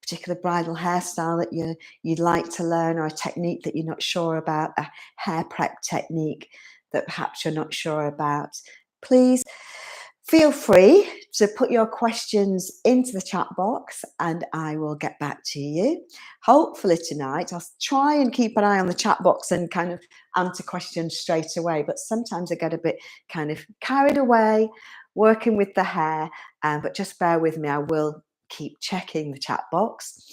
particular bridal hairstyle that you'd like to learn, or a technique that you're not sure about, a hair prep technique that perhaps you're not sure about, please feel free to put your questions into the chat box and I will get back to you. Hopefully tonight, I'll try and keep an eye on the chat box and kind of answer questions straight away, but sometimes I get a bit kind of carried away working with the hair, but just bear with me, I will keep checking the chat box.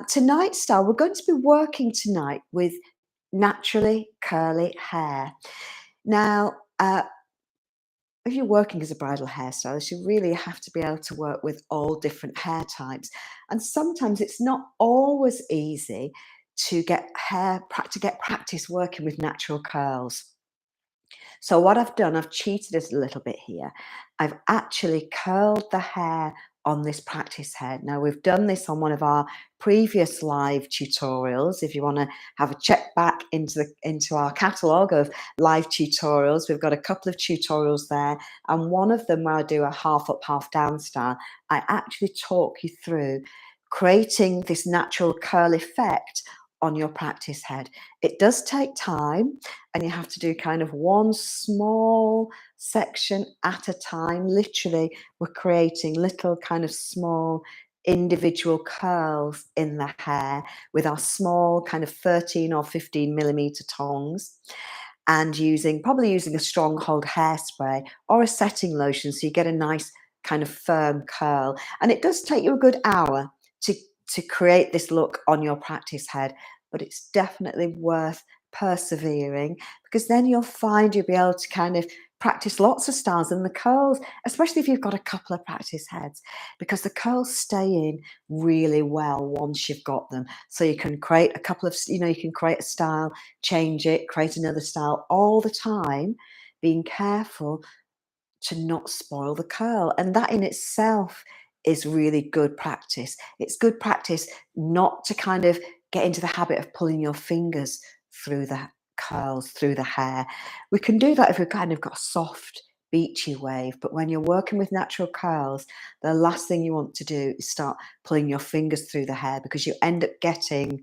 Tonight's style, we're going to be working tonight with naturally curly hair. Now, if you're working as a bridal hairstylist, you really have to be able to work with all different hair types. And sometimes it's not always easy to get practice working with natural curls. So what I've done, I've cheated it a little bit here. I've actually curled the hair on this practice head. Now we've done this on one of our previous live tutorials. If you want to have a check back into our catalogue of live tutorials, we've got a couple of tutorials there, and one of them where I do a half up, half down style, I actually talk you through creating this natural curl effect on your practice head. It does take time, and you have to do kind of one small section at a time. Literally, we're creating little kind of small individual curls in the hair with our small kind of 13 or 15 millimeter tongs, and probably using a stronghold hairspray or a setting lotion so you get a nice kind of firm curl. And it does take you a good hour to create this look on your practice head, but it's definitely worth persevering, because then you'll find you'll be able to kind of practice lots of styles, and the curls, especially if you've got a couple of practice heads, because the curls stay in really well once you've got them. So you can create a couple of, you can create a style, change it, create another style all the time, being careful to not spoil the curl. And that in itself is really good practice. It's good practice not to kind of get into the habit of pulling your fingers through the curls, through the hair. We can do that if we've kind of got a soft, beachy wave, but when you're working with natural curls, the last thing you want to do is start pulling your fingers through the hair, because you end up getting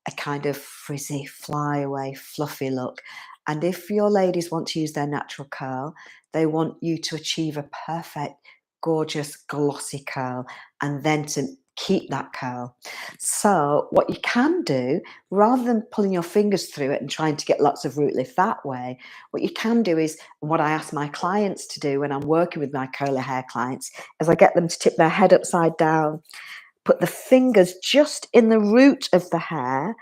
a kind of frizzy, flyaway, fluffy look. And if your ladies want to use their natural curl, they want you to achieve a perfect, gorgeous, glossy curl, and then to keep that curl. So what you can do, rather than pulling your fingers through it and trying to get lots of root lift that way, what you can do is, what I ask my clients to do when I'm working with my curly hair clients, is I get them to tip their head upside down, put the fingers just in the root of the hair,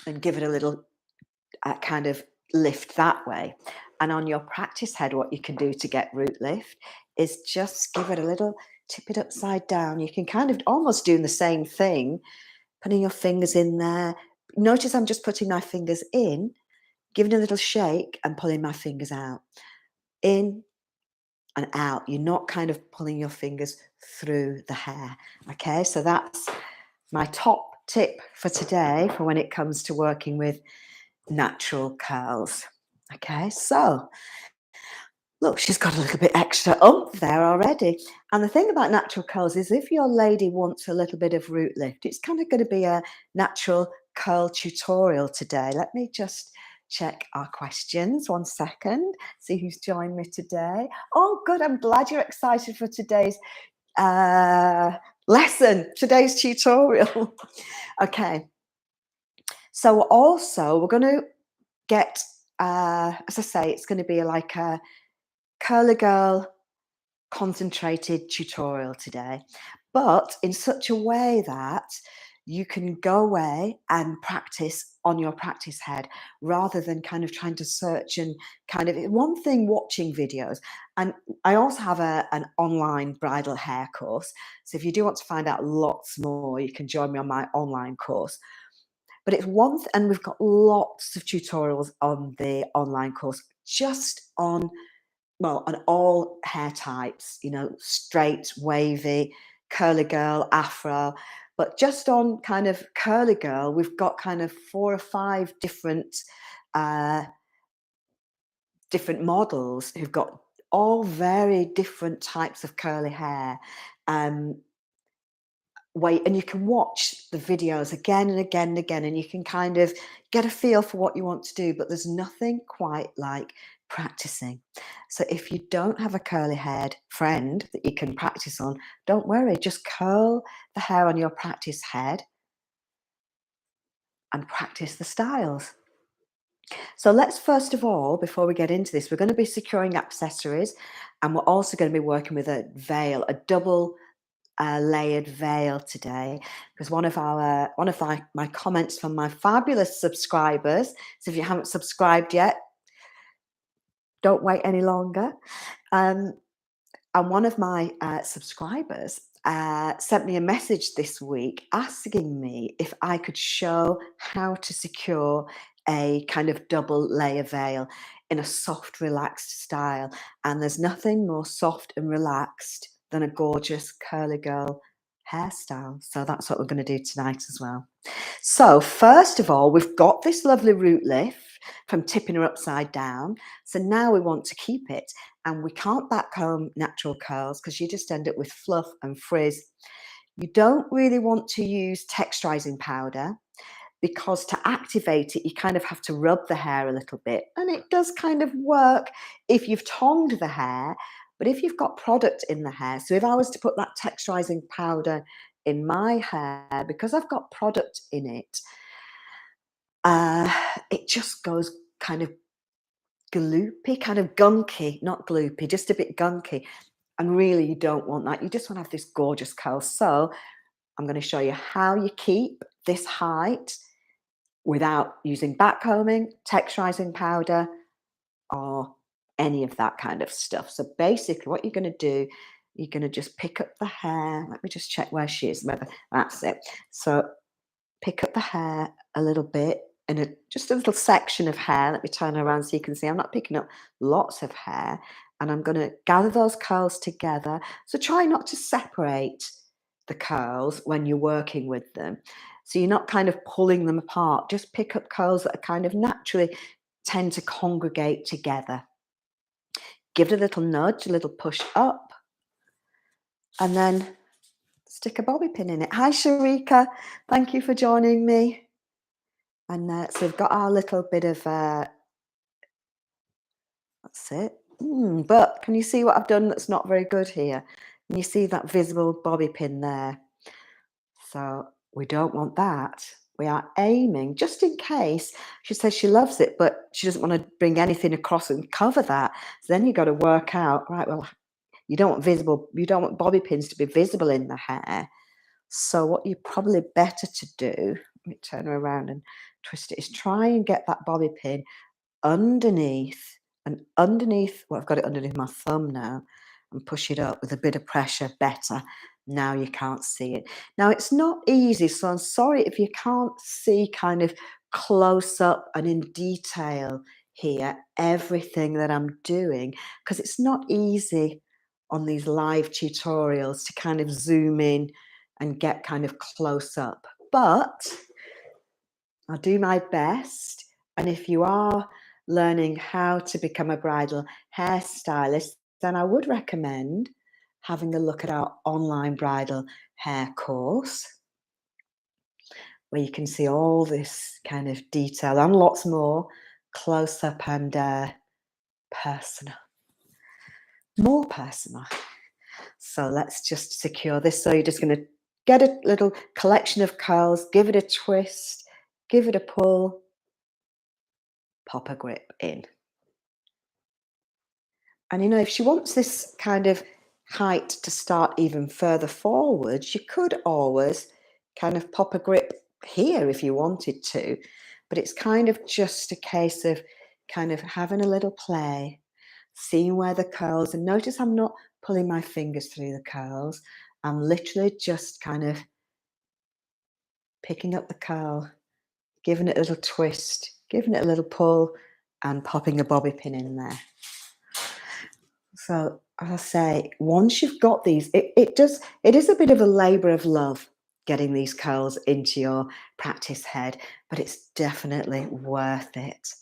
and give it a little kind of lift that way. And on your practice head, what you can do to get root lift is just give it a little, tip it upside down. You can kind of almost doing the same thing, putting your fingers in there. Notice I'm just putting my fingers in, giving a little shake and pulling my fingers out. In and out. You're not kind of pulling your fingers through the hair. Okay, so that's my top tip for today for when it comes to working with natural curls. Okay, so look, she's got a little bit extra oomph there already. And the thing about natural curls is, if your lady wants a little bit of root lift, it's kind of going to be a natural curl tutorial today. Let me just check our questions. 1 second, see who's joined me today. Oh, good. I'm glad you're excited for today's lesson, today's tutorial. Okay. So also we're going to get, as I say, it's going to be like a curly girl concentrated tutorial today, but in such a way that you can go away and practice on your practice head, rather than kind of trying to search and kind of, one thing watching videos. And I also have an online bridal hair course, so if you do want to find out lots more, you can join me on my online course. But it's and we've got lots of tutorials on the online course, just on, well, on all hair types, straight, wavy, curly girl, afro. But just on kind of curly girl, we've got kind of 4 or 5 different models who've got all very different types of curly hair. way, and you can watch the videos again and again and again, and you can kind of get a feel for what you want to do, but there's nothing quite like practicing. So if you don't have a curly haired friend that you can practice on, don't worry, just curl the hair on your practice head and practice the styles. So let's first of all, before we get into this, we're going to be securing accessories, and we're also going to be working with a veil, a double layered veil today, because one of my comments from my fabulous subscribers, so if you haven't subscribed yet, don't wait any longer. And one of my subscribers sent me a message this week asking me if I could show how to secure a kind of double layer veil in a soft, relaxed style. And there's nothing more soft and relaxed than a gorgeous curly girl hairstyle. So that's what we're going to do tonight as well. So first of all, we've got this lovely root lift from tipping her upside down. So now we want to keep it, and we can't backcomb natural curls because you just end up with fluff and frizz. You don't really want to use texturizing powder because to activate it, you kind of have to rub the hair a little bit, and it does kind of work if you've tongued the hair, but if you've got product in the hair, so if I was to put that texturizing powder in my hair, because I've got product in it, it just goes kind of gloopy, kind of gunky, not gloopy, just a bit gunky. And really, you don't want that. You just want to have this gorgeous curl. So I'm going to show you how you keep this height without using backcombing, texturizing powder, or any of that kind of stuff. So basically what you're going to do, you're going to just pick up the hair. Let me just check where she is. Whether that's it. So pick up the hair a little bit in just a little section of hair. Let me turn around so you can see I'm not picking up lots of hair, and I'm going to gather those curls together. So try not to separate the curls when you're working with them. So you're not kind of pulling them apart. Just pick up curls that are kind of naturally tend to congregate together. Give it a little nudge, a little push up, and then stick a bobby pin in it. Hi, Sharika. Thank you for joining me. And so we've got our little bit of, that's it. But can you see what I've done that's not very good here? Can you see that visible bobby pin there? So we don't want that. We are aiming, just in case. She says she loves it, but she doesn't want to bring anything across and cover that. So then you've got to work out, right, well, you don't want bobby pins to be visible in the hair. So what you're probably better to do, let me turn her around and twist it, is try and get that bobby pin underneath, well, I've got it underneath my thumb now, and push it up with a bit of pressure. Better. Now you can't see it. Now it's not easy, so I'm sorry if you can't see kind of close up and in detail here everything that I'm doing, because it's not easy on these live tutorials to kind of zoom in and get kind of close up, but I'll do my best. And if you are learning how to become a bridal hairstylist, then I would recommend having a look at our online bridal hair course, where you can see all this kind of detail and lots more close up and personal, more personal. So let's just secure this. So you're just going to get a little collection of curls, give it a twist, give it a pull, pop a grip in. And you know, if she wants this kind of height to start even further forward, you could always kind of pop a grip here if you wanted to, but it's kind of just a case of kind of having a little play, seeing where the curls, and notice I'm not pulling my fingers through the curls. I'm literally just kind of picking up the curl, giving it a little twist, giving it a little pull, and popping a bobby pin in there. So as I say, once you've got these, it is a bit of a labor of love getting these curls into your practice head, but it's definitely worth it.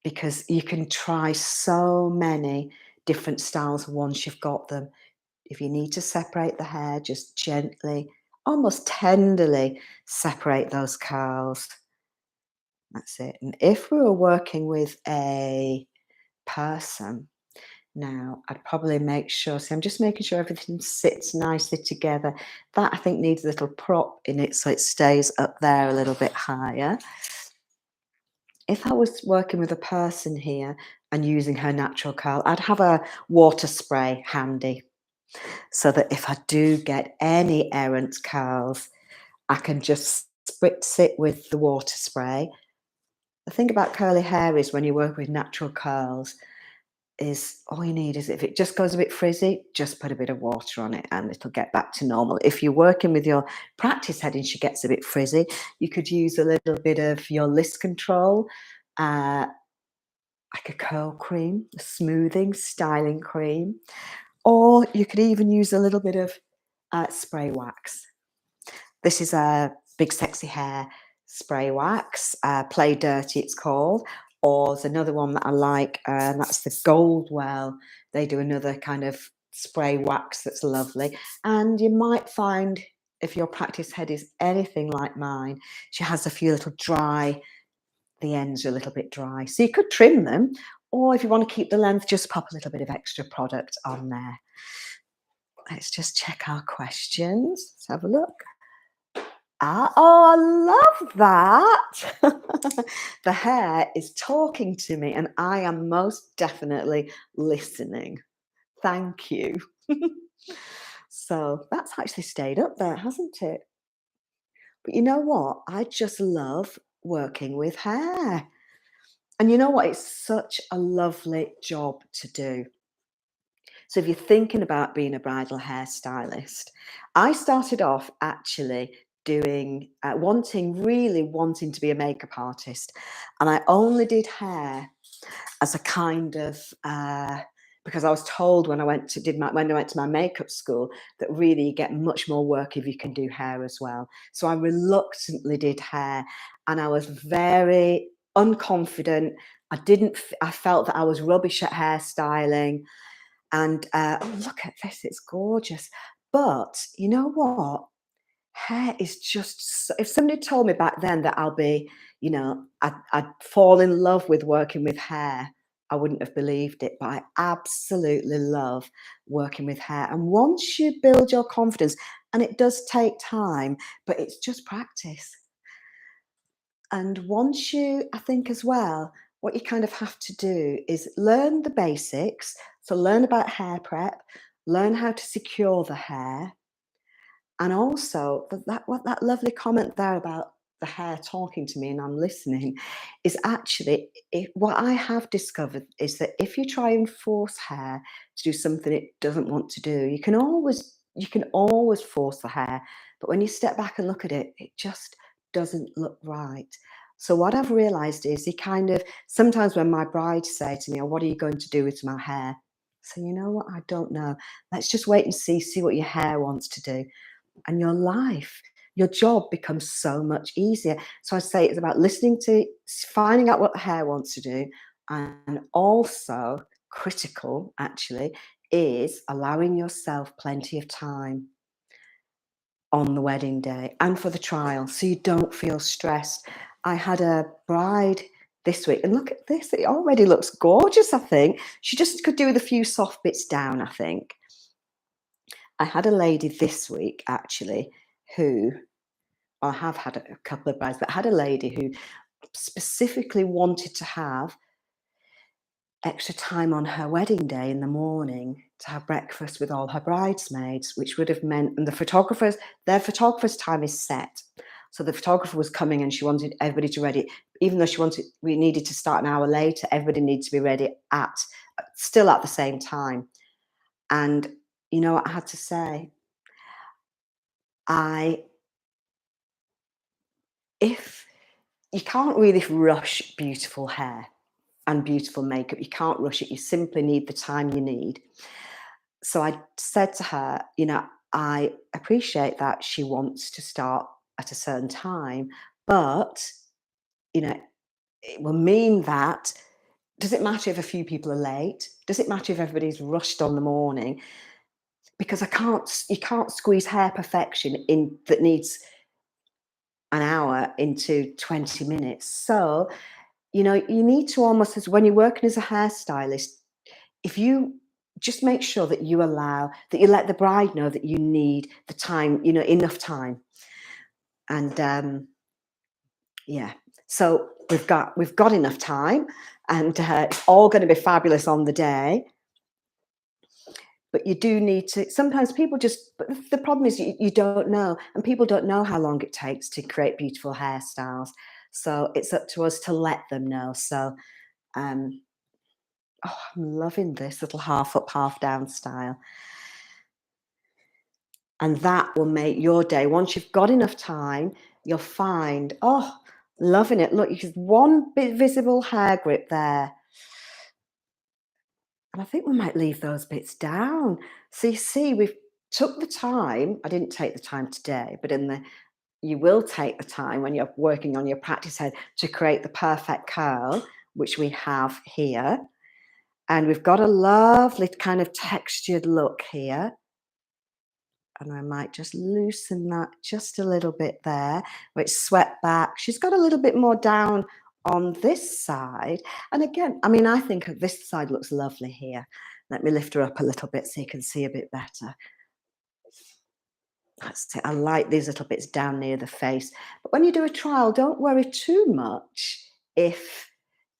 Because you can try so many different styles once you've got them. If you need to separate the hair, just gently, almost tenderly separate those curls. That's it. And if we were working with a person, now I'd probably make sure, see, I'm just making sure everything sits nicely together. That I think needs a little prop in it so it stays up there a little bit higher. If I was working with a person here and using her natural curl, I'd have a water spray handy so that if I do get any errant curls, I can just spritz it with the water spray. The thing about curly hair is when you work with natural curls is all you need is if it just goes a bit frizzy, just put a bit of water on it and it'll get back to normal. If you're working with your practice head and she gets a bit frizzy, you could use a little bit of your list control, uh, like a curl cream, a smoothing, styling cream, or you could even use a little bit of spray wax. This is a Big Sexy Hair spray wax, Play Dirty it's called, or there's another one that I like, and that's the Goldwell. They do another kind of spray wax that's lovely, and you might find if your practice head is anything like mine, she has a few little dry, the ends are a little bit dry, so you could trim them, or if you want to keep the length, just pop a little bit of extra product on there. Let's just check our questions. Let's have a look. Ah, oh, I love that. The hair is talking to me and I am most definitely listening. Thank you. So that's actually stayed up there, hasn't it? But you know what? I just love working with hair. And you know what? It's such a lovely job to do. So if you're thinking about being a bridal hairstylist, I started off actually doing really wanting to be a makeup artist, and I only did hair as a kind of because I was told when I went to when I went to my makeup school that really you get much more work if you can do hair as well. So I reluctantly did hair, and I was very unconfident. I felt that I was rubbish at hairstyling. And, oh, look at this, it's gorgeous. But you know what? Hair is just if somebody told me back then that I'd fall in love with working with hair, I wouldn't have believed it. But I absolutely love working with hair. And once you build your confidence, and it does take time, but it's just practice. And once you, I think as well, what you kind of have to do is learn the basics. So learn about hair prep, learn how to secure the hair, and also that lovely comment there about the hair talking to me and I'm listening is actually what I have discovered is that if you try and force hair to do something it doesn't want to do, you can always force the hair, but when you step back and look at it, it just doesn't look right. So what I've realized is you kind of sometimes when my brides say to me, oh, what are you going to do with my hair? So you know what, I don't know. Let's just wait and see what your hair wants to do, and your job becomes so much easier. So I say it's about listening to, finding out what the hair wants to do, and also critical actually is allowing yourself plenty of time on the wedding day and for the trial so you don't feel stressed. I had a bride this week, and look at this, it already looks gorgeous. I think she just could do with a few soft bits down. I think I had a lady this week actually who I have had a couple of brides, but I had a lady who specifically wanted to have extra time on her wedding day in the morning to have breakfast with all her bridesmaids, which would have meant, and their photographer's time is set. So the photographer was coming and she wanted everybody to ready, even though we needed to start an hour later, everybody needed to be ready still at the same time. And you know what I had to say? I, if you can't really rush beautiful hair and beautiful makeup. You can't rush it. You simply need the time you need. So I said to her, I appreciate that she wants to start at a certain time, but, it will mean that does it matter if a few people are late? Does it matter if everybody's rushed on the morning? because you can't squeeze hair perfection in that needs an hour into 20 minutes. So, you know, you need to almost, as when you're working as a hairstylist, if you just make sure that you allow, that you let the bride know that you need the time, you know, enough time. And yeah, so we've got enough time, and it's all going to be fabulous on the day. But you do need to, sometimes people just, but the problem is you don't know, and people don't know how long it takes to create beautiful hairstyles. So it's up to us to let them know. So, um, oh, I'm loving this little half up, half down style. And that will make your day, once you've got enough time, you'll find, oh, loving it. Look, you have one bit visible hair grip there. And I think we might leave those bits down. So you see, we've took the time. I didn't take the time today, but you will take the time when you're working on your practice head to create the perfect curl, which we have here. And we've got a lovely kind of textured look here. And I might just loosen that just a little bit there, where it's swept back. She's got a little bit more down on this side. And again, I mean, I think this side looks lovely here. Let me lift her up a little bit so you can see a bit better. That's it. I like these little bits down near the face. But when you do a trial, don't worry too much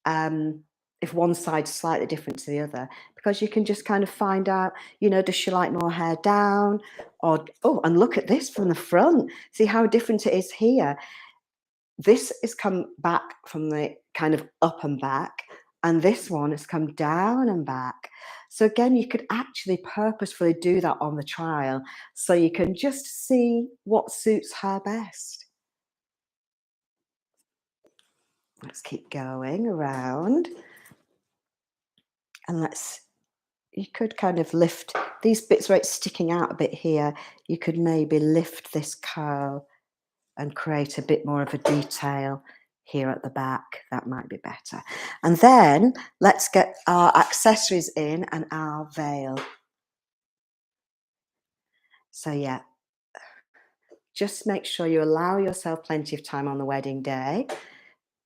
um, if one side's slightly different to the other, because you can just kind of find out, you know, does she like more hair down? Or, oh, and look at this from the front. See how different it is here. This has come back from the kind of up and back, and this one has come down and back. So again, you could actually purposefully do that on the trial, so you can just see what suits her best. Let's keep going around. And you could kind of lift these bits where it's sticking out a bit here. You could maybe lift this curl and create a bit more of a detail here at the back. That might be better. And then let's get our accessories in and our veil. So yeah, just make sure you allow yourself plenty of time on the wedding day.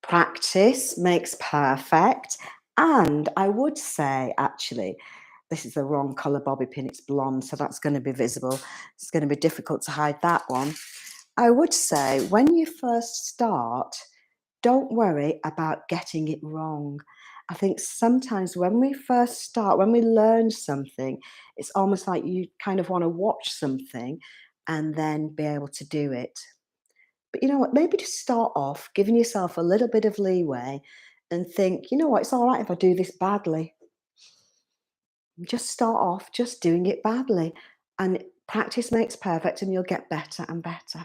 Practice makes perfect. And I would say, actually, this is the wrong colour bobby pin, it's blonde, so that's going to be visible. It's going to be difficult to hide that one. I would say when you first start, don't worry about getting it wrong. I think sometimes when we first start, when we learn something, it's almost like you kind of want to watch something and then be able to do it. But you know what? Maybe just start off giving yourself a little bit of leeway and think, you know what, it's all right if I do this badly. Just start off just doing it badly. And practice makes perfect, and you'll get better and better.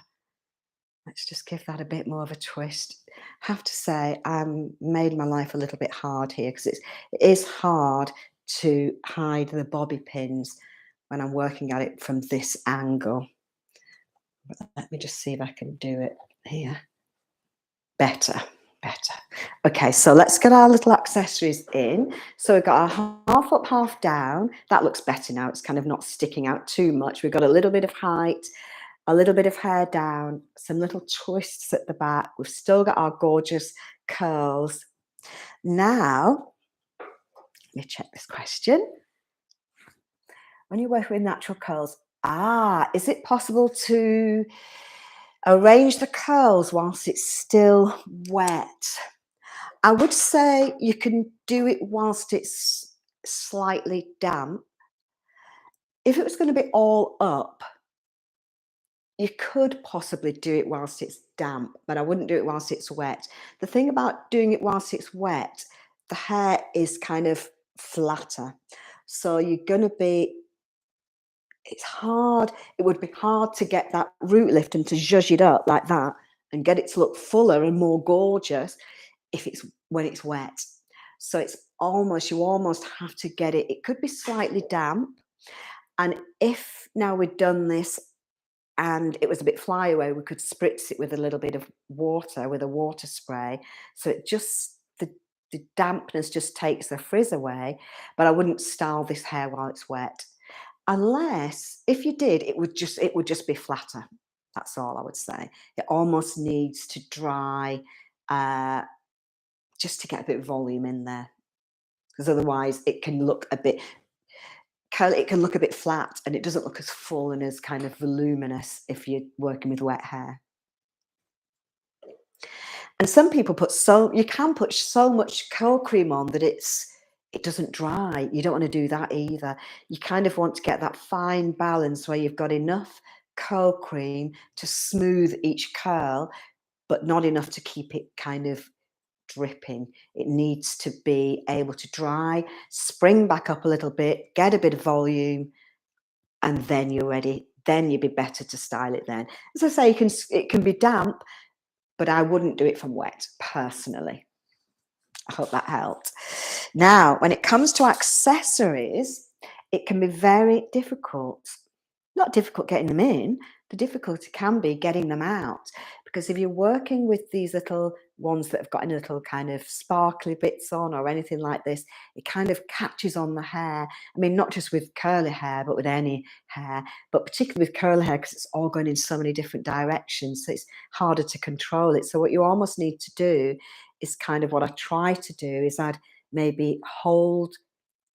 Let's just give that a bit more of a twist. Have to say, made my life a little bit hard here, because it is hard to hide the bobby pins when I'm working at it from this angle. But let me just see if I can do it here. Better. Okay, so let's get our little accessories in. So we've got our half up, half down. That looks better now. It's kind of not sticking out too much. We've got a little bit of height, a little bit of hair down, some little twists at the back. We've still got our gorgeous curls. Now, let me check this question. When you're working with natural curls, is it possible to arrange the curls whilst it's still wet? I would say you can do it whilst it's slightly damp. If it was going to be all up, you could possibly do it whilst it's damp, but I wouldn't do it whilst it's wet. The thing about doing it whilst it's wet, the hair is kind of flatter. So you're going to be, it's hard. It would be hard to get that root lift and to zhuzh it up like that and get it to look fuller and more gorgeous when it's wet. So you almost have to get it. It could be slightly damp. And if now we've done this and it was a bit flyaway, we could spritz it with a little bit of water, with a water spray. So the dampness just takes the frizz away. But I wouldn't style this hair while it's wet. unless if you did, it would just be flatter. That's all I would say. It almost needs to dry uh, just to get a bit of volume in there, because otherwise it can look a bit it can look a bit flat, and it doesn't look as full and as kind of voluminous if you're working with wet hair. And some people you can put so much curl cream on that it doesn't dry. You don't want to do that either. You kind of want to get that fine balance where you've got enough curl cream to smooth each curl, but not enough to keep it kind of dripping. It needs to be able to dry, spring back up a little bit, get a bit of volume, and then you're ready. Then you'd be better to style it then. As I say, it can be damp, but I wouldn't do it from wet, personally. I hope that helped. Now, when it comes to accessories, it can be very difficult. Not difficult getting them in, the difficulty can be getting them out. Because if you're working with these little ones that have got any little kind of sparkly bits on or anything like this, it kind of catches on the hair. I mean, not just with curly hair, but with any hair, but particularly with curly hair, because it's all going in so many different directions. So it's harder to control it. So what you almost need to do is kind of what I try to do is I'd maybe hold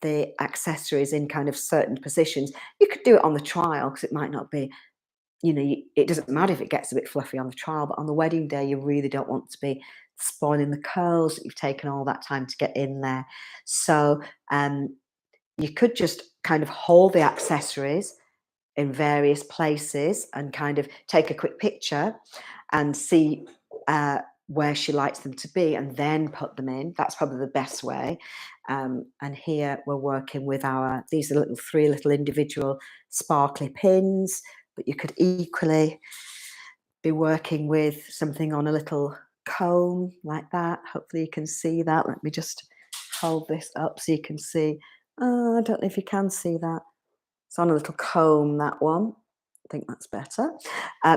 the accessories in kind of certain positions. You could do it on the trial because it might not be, it doesn't matter if it gets a bit fluffy on the trial, but on the wedding day, you really don't want to be spoiling the curls that you've taken all that time to get in there. So you could just kind of hold the accessories in various places and kind of take a quick picture and see where she likes them to be and then put them in. That's probably the best way. And here we're working with these are three little individual sparkly pins, but you could equally be working with something on a little comb like that. Hopefully you can see that. Let me just hold this up so you can see. I don't know if you can see that. It's on a little comb, that one. I think that's better.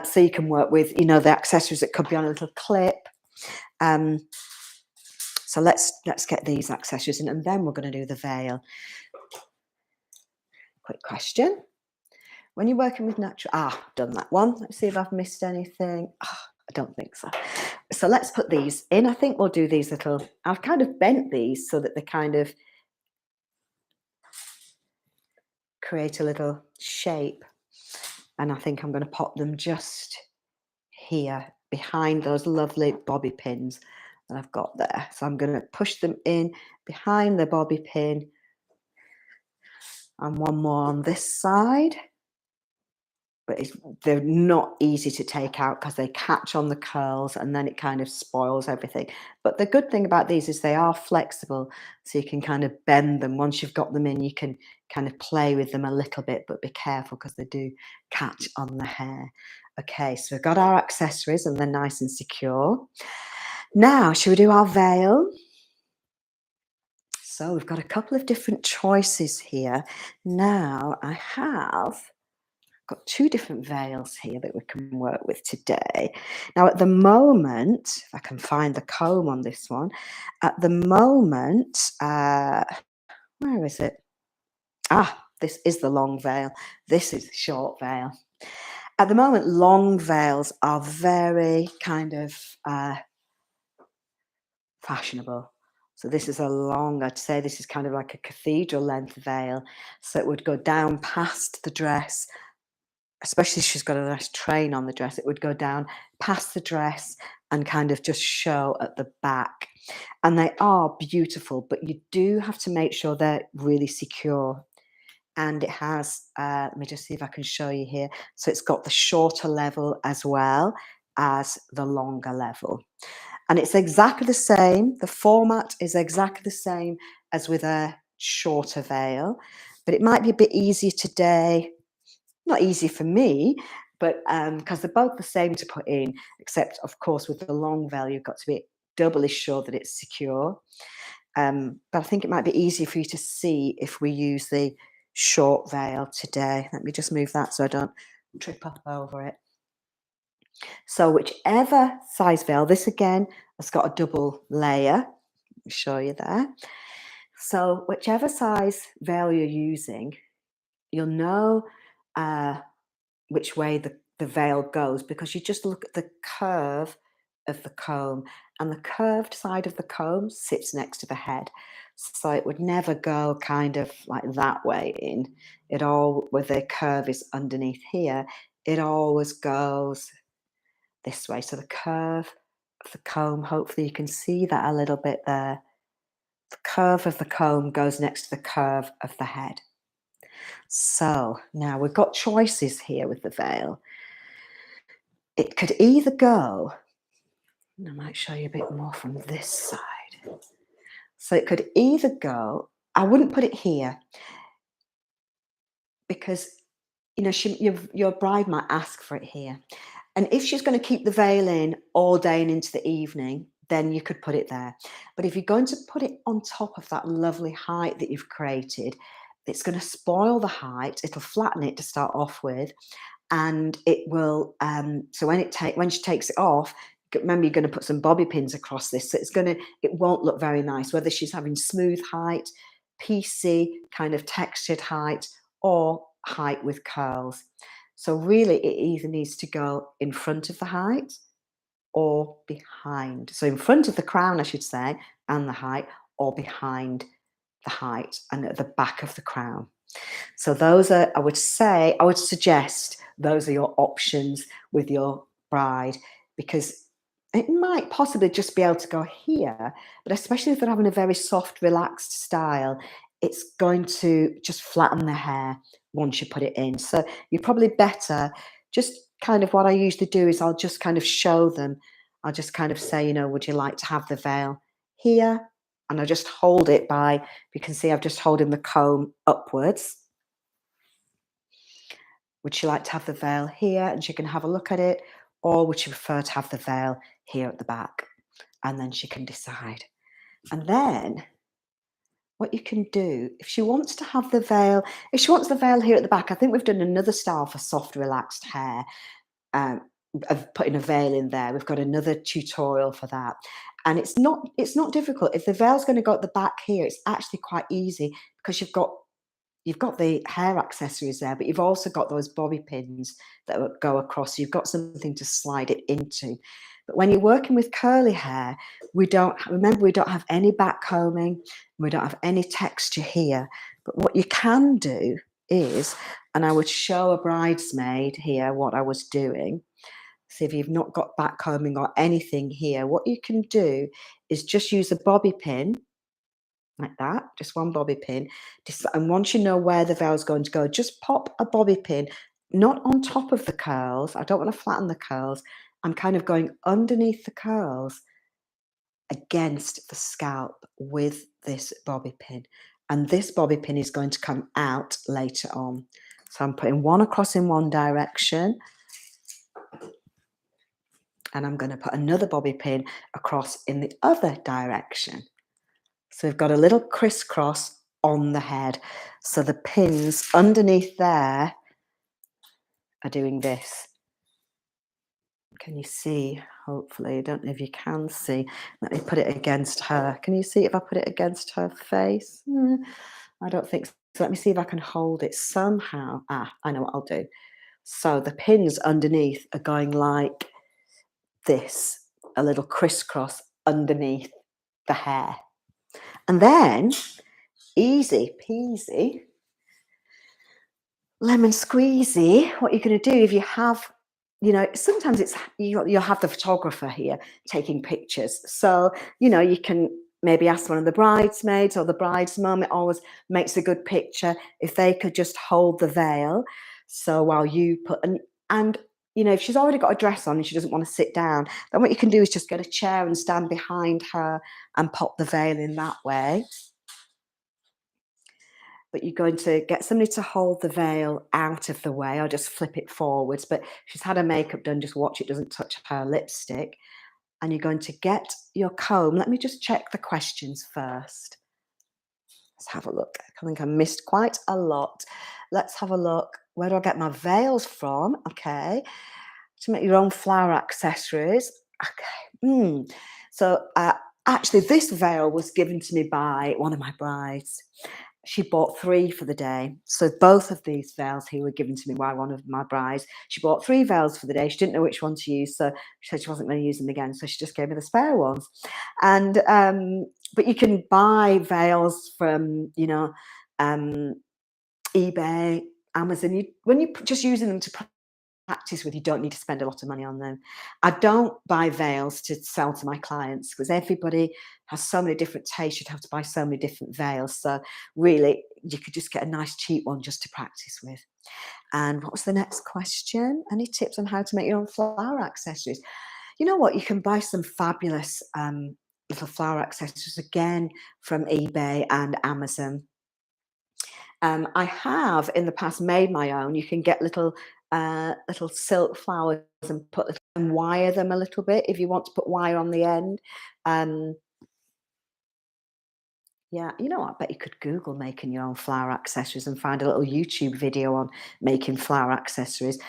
So you can work with, the accessories that could be on a little clip. So let's get these accessories in, and then we're going to do the veil. Quick question. When you're working with natural, I've done that one. Let's see if I've missed anything. I don't think so. So let's put these in. I think we'll do these little, I've kind of bent these so that they kind of create a little shape. And I think I'm going to pop them just here behind those lovely bobby pins that I've got there. So I'm going to push them in behind the bobby pin, and one more on this side. But they're not easy to take out because they catch on the curls and then it kind of spoils everything. But the good thing about these is they are flexible, so you can kind of bend them. Once you've got them in, you can kind of play with them a little bit, but be careful because they do catch on the hair. Okay, so we've got our accessories and they're nice and secure. Now, should we do our veil? So we've got a couple of different choices here. Now, I have got two different veils here that we can work with today. Now, at the moment, if I can find the comb on this one, at the moment, where is it? This is the long veil. This is the short veil. At the moment, long veils are very kind of fashionable. So this is I'd say this is kind of like a cathedral length veil. So it would go down past the dress, especially if she's got a nice train on the dress, it would go down past the dress and kind of just show at the back. And they are beautiful, but you do have to make sure they're really secure. And it has, let me just see if I can show you here. So it's got the shorter level as well as the longer level. And it's exactly the same. The format is exactly the same as with a shorter veil, but it might be a bit easier today. Not easy for me, but because they're both the same to put in, except of course with the long veil, you've got to be doubly sure that it's secure. But I think it might be easier for you to see if we use the short veil today. Let me just move that so I don't trip up over it. So whichever size veil, this again has got a double layer. Let me show you there. So whichever size veil you're using, you'll know which way the veil goes, because you just look at the curve of the comb, and the curved side of the comb sits next to the head. So it would never go kind of like that way in. It all, where the curve is underneath here, it always goes this way. So the curve of the comb, hopefully you can see that a little bit there. The curve of the comb goes next to the curve of the head. So now we've got choices here with the veil. It could either go, and I might show you a bit more from this side. So it could either go, I wouldn't put it here, because you know your bride might ask for it here. And if she's going to keep the veil in all day and into the evening, then you could put it there. But if you're going to put it on top of that lovely height that you've created, it's going to spoil the height. It'll flatten it to start off with, and it will. So when she takes it off, remember you're going to put some bobby pins across this, so it won't look very nice. Whether she's having smooth height, piecey kind of textured height, or height with curls. So really, it either needs to go in front of the height or behind. So in front of the crown, I should say, and the height, or behind the height and at the back of the crown. So those are, I would suggest those are your options with your bride, because it might possibly just be able to go here, but especially if they're having a very soft, relaxed style, it's going to just flatten the hair once you put it in. So you're probably better just kind of, what I usually do is I'll just kind of show them. I'll just kind of say, you know, would you like to have the veil here? And I just hold it by, you can see I've just holding the comb upwards. Would she like to have the veil here? And she can have a look at it. Or would she prefer to have the veil here at the back? And then she can decide. And then what you can do, if she wants to have the veil, if she wants the veil here at the back, I think we've done another style for soft, relaxed hair, of putting a veil in there. We've got another tutorial for that. And it's not difficult. If the veil's going to go at the back here, it's actually quite easy, because you've got the hair accessories there, but you've also got those bobby pins that go across. You've got something to slide it into. But when you're working with curly hair, we don't have any back combing, we don't have any texture here. But what you can do is, and I would show a bridesmaid here what I was doing. So if you've not got back combing or anything here, what you can do is just use a bobby pin, like that, just one bobby pin. And once you know where the veil is going to go, just pop a bobby pin, not on top of the curls. I don't want to flatten the curls. I'm kind of going underneath the curls against the scalp with this bobby pin. And this bobby pin is going to come out later on. So I'm putting one across in one direction, and I'm going to put another bobby pin across in the other direction. So we've got a little crisscross on the head. So the pins underneath there are doing this. Can you see? Hopefully, I don't know if you can see. Let me put it against her. Can you see if I put it against her face? I don't think so. Let me see if I can hold it somehow. I know what I'll do. So the pins underneath are going like this, a little crisscross underneath the hair. And then, easy peasy, lemon squeezy, what you're going to do, if you have, you know, sometimes it's, you'll have the photographer here taking pictures. So, you know, you can maybe ask one of the bridesmaids or the bride's mum. It always makes a good picture if they could just hold the veil. So while you put, and you know, if she's already got a dress on and she doesn't want to sit down, then what you can do is just get a chair and stand behind her and pop the veil in that way. But you're going to get somebody to hold the veil out of the way, or just flip it forwards. But she's had her makeup done, just watch it doesn't touch her lipstick. And you're going to get your comb. Let me just check the questions first. Let's have a look. I think I missed quite a lot. Let's have a look. Where do I get my veils from? Okay. To make your own flower accessories. Okay. So actually, this veil was given to me by one of my brides. she bought 3 for the day. So both of these veils here were given to me by one of my brides. She bought 3 veils for the day. She didn't know which one to use, so she said she wasn't going to use them again. So she just gave me the spare ones. And but you can buy veils from, you know, eBay, Amazon. When you're just using them to practice with, you don't need to spend a lot of money on them. I don't buy veils to sell to my clients because everybody has so many different tastes. You'd have to buy so many different veils. So really, you could just get a nice cheap one just to practice with. And what was the next question? Any tips on how to make your own flower accessories? You know what? You can buy some fabulous little flower accessories again from eBay and Amazon. I have in the past made my own. You can get little silk flowers and and wire them a little bit if you want to put wire on the end. Um, yeah, you know what? I bet you could Google making your own flower accessories and find a little YouTube video on making flower accessories.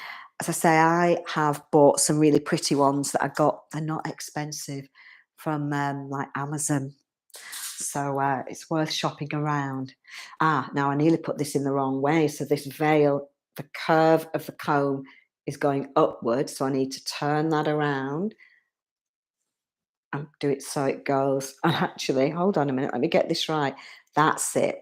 As I say, I have bought some really pretty ones that I got. They're not expensive from like Amazon. So it's worth shopping around. Now I nearly put this in the wrong way. So this veil, the curve of the comb is going upwards. So I need to turn that around and do it so it goes. And actually, hold on a minute, let me get this right. That's it.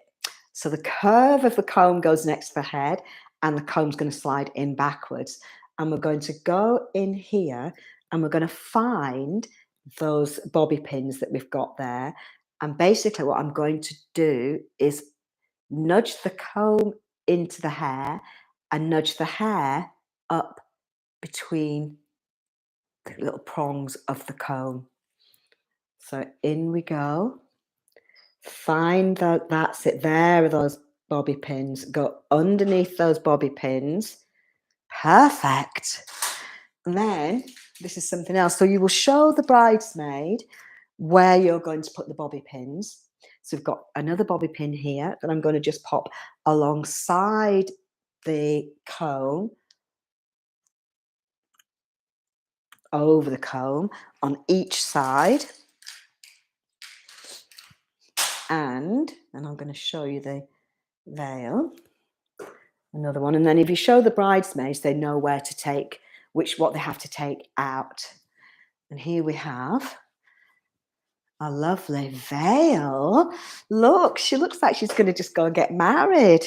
So the curve of the comb goes next to the head and the comb's going to slide in backwards. And we're going to go in here and we're going to find those bobby pins that we've got there. And basically what I'm going to do is nudge the comb into the hair and nudge the hair up between the little prongs of the comb. So in we go. Find that's it. There are those bobby pins. Go underneath those bobby pins. Perfect. And then this is something else. So you will show the bridesmaid where you're going to put the bobby pins. So we've got another bobby pin here that I'm going to just pop alongside the comb, over the comb on each side. And I'm going to show you the veil. Another one. And then if you show the bridesmaids, they know where to take, what they have to take out. And here we have a lovely veil. Look, she looks like she's going to just go and get married.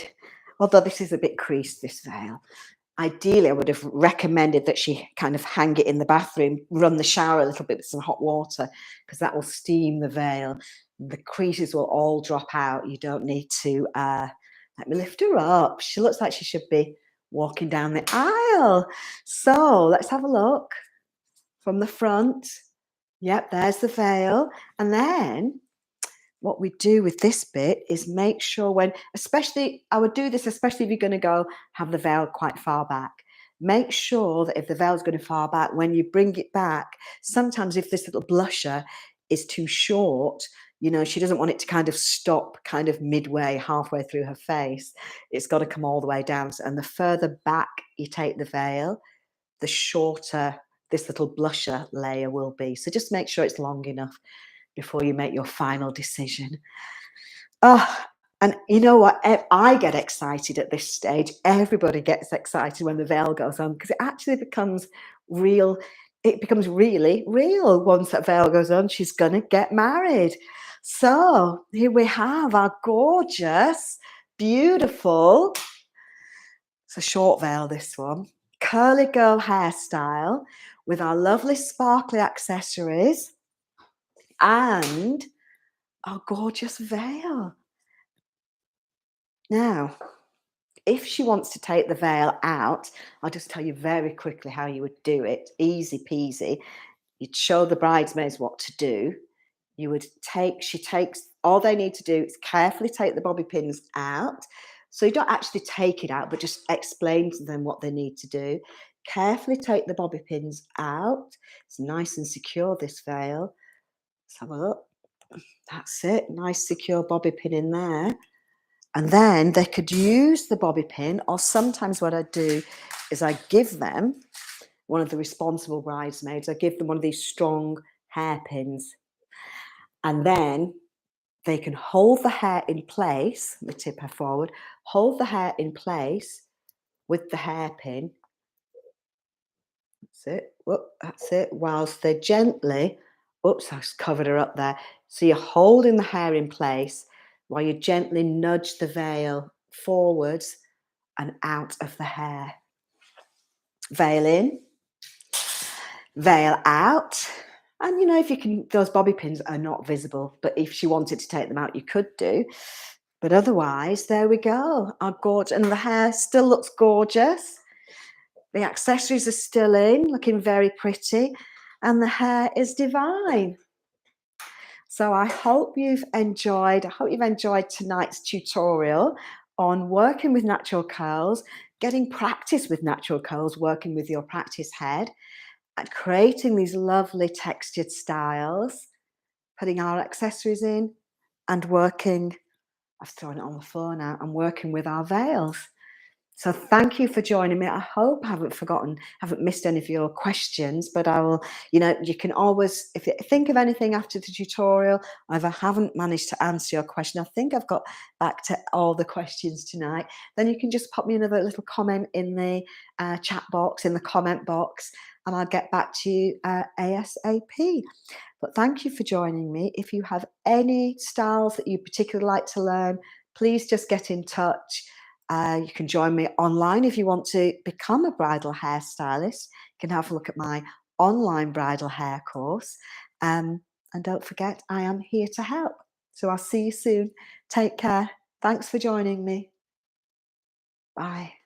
Although this is a bit creased, this veil. Ideally, I would have recommended that she kind of hang it in the bathroom, run the shower a little bit with some hot water, because that will steam the veil. The creases will all drop out. You don't need to, let me lift her up. She looks like she should be walking down the aisle. So let's have a look from the front. Yep, there's the veil. And then what we do with this bit is make sure I would do this especially if you're going to go have the veil quite far back. Make sure that if the veil's going far back, when you bring it back, sometimes if this little blusher is too short, you know, she doesn't want it to kind of stop kind of midway, halfway through her face. It's got to come all the way down. And the further back you take the veil, the shorter this little blusher layer will be. So just make sure it's long enough before you make your final decision. Oh, and you know what? I get excited at this stage. Everybody gets excited when the veil goes on because it actually becomes real. It becomes really real once that veil goes on. She's going to get married. So here we have our gorgeous, beautiful, it's a short veil, this one, curly girl hairstyle with our lovely sparkly accessories and our gorgeous veil. Now, if she wants to take the veil out, I'll just tell you very quickly how you would do it. Easy peasy. You'd show the bridesmaids what to do. All they need to do is carefully take the bobby pins out. So you don't actually take it out, but just explain to them what they need to do. Carefully take the bobby pins out. It's nice and secure, this veil. Let's have a look. That's it. Nice secure bobby pin in there. And then they could use the bobby pin, or sometimes what I do is I give them, one of the responsible bridesmaids, I give them one of these strong hairpins. And then they can hold the hair in place. Let me tip her forward. Hold the hair in place with the hairpin. That's it. Whoop, that's it. Whilst they gently, oops, I just covered her up there. So you're holding the hair in place while you gently nudge the veil forwards and out of the hair. Veil in, veil out. And you know, if you can, those bobby pins are not visible, but if she wanted to take them out, you could do. But otherwise, there we go. Our gorgeous, and the hair still looks gorgeous. The accessories are still in, looking very pretty, and the hair is divine. So I hope you've enjoyed tonight's tutorial on working with natural curls, getting practice with natural curls, working with your practice head, and creating these lovely textured styles, putting our accessories in, and working, I've thrown it on the floor now, and working with our veils. So thank you for joining me. I hope I haven't missed any of your questions, but I will, you know, you can always, if you think of anything after the tutorial, or if I haven't managed to answer your question, I think I've got back to all the questions tonight, then you can just pop me another little comment in the chat box, in the comment box, and I'll get back to you ASAP. But thank you for joining me. If you have any styles that you particularly like to learn, please just get in touch. You can join me online if you want to become a bridal hairstylist. You can have a look at my online bridal hair course. And don't forget, I am here to help. So I'll see you soon. Take care. Thanks for joining me. Bye.